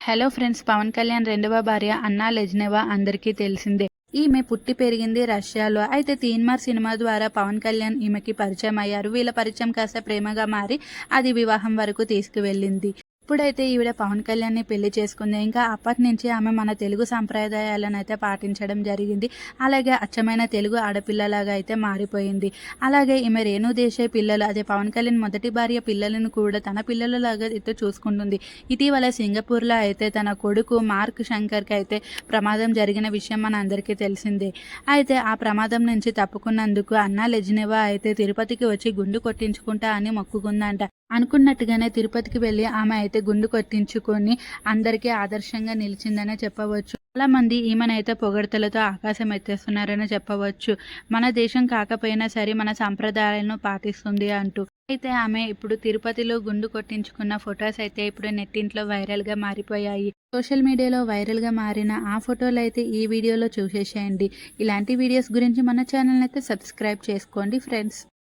Hello friends, Pawan Kalyan రెండవ భార్య అన్నా లెజ్నెవా అందరికీ తెలిసిందే. ఈమె పుట్టి పెరిగింది రష్యాలో. అయితే తీన్మార్ సినిమా ద్వారా పవన్ కళ్యాణ్ ఈమెకి పరిచయం అయ్యారు. వీళ్ళ పరిచయం కాస్త ప్రేమగా మారి అది వివాహం వరకు తీసుకువెళ్ళింది. ఇప్పుడైతే ఈవిడ పవన్ కళ్యాణ్ని పెళ్లి చేసుకుంది. ఇంకా అప్పటి నుంచి ఆమె మన తెలుగు సాంప్రదాయాలను అయితే పాటించడం జరిగింది. అలాగే అచ్చమైన తెలుగు ఆడపిల్లలాగా అయితే మారిపోయింది. అలాగే ఈమె రేణు దేశాయ్ పిల్లలు, అదే పవన్ కళ్యాణ్ మొదటి భార్య పిల్లలను కూడా తన పిల్లలలాగా అయితే చూసుకుంటుంది. ఇటీవల సింగపూర్లో అయితే తన కొడుకు మార్క్ శంకర్కి అయితే ప్రమాదం జరిగిన విషయం మన అందరికీ తెలిసిందే. అయితే ఆ ప్రమాదం నుంచి తప్పుకున్నందుకు అన్నా లెజ్నెవా అయితే తిరుపతికి వచ్చి గుండు కొట్టించుకుంటా అని మొక్కుకుందంట. అనుకున్నట్టుగానే తిరుపతికి వెళ్ళి ఆమె అయితే గుండు కొట్టించుకొని అందరికీ ఆదర్శంగా నిలిచిందనే చెప్పవచ్చు. చాలా మంది ఈమెనైతే పొగడ్తలతో ఆకాశం ఎత్తేస్తున్నారని చెప్పవచ్చు. మన దేశం కాకపోయినా సరే మన సంప్రదాయాలను పాటిస్తుంది అంటూ. అయితే ఆమె ఇప్పుడు తిరుపతిలో గుండు కొట్టించుకున్న ఫొటోస్ అయితే ఇప్పుడు నెట్టింట్లో వైరల్గా మారిపోయాయి. సోషల్ మీడియాలో వైరల్గా మారిన ఆ ఫోటోలు అయితే ఈ వీడియోలో చూసేసేయండి. ఇలాంటి వీడియోస్ గురించి మన ఛానల్ని అయితే సబ్స్క్రైబ్ చేసుకోండి ఫ్రెండ్స్.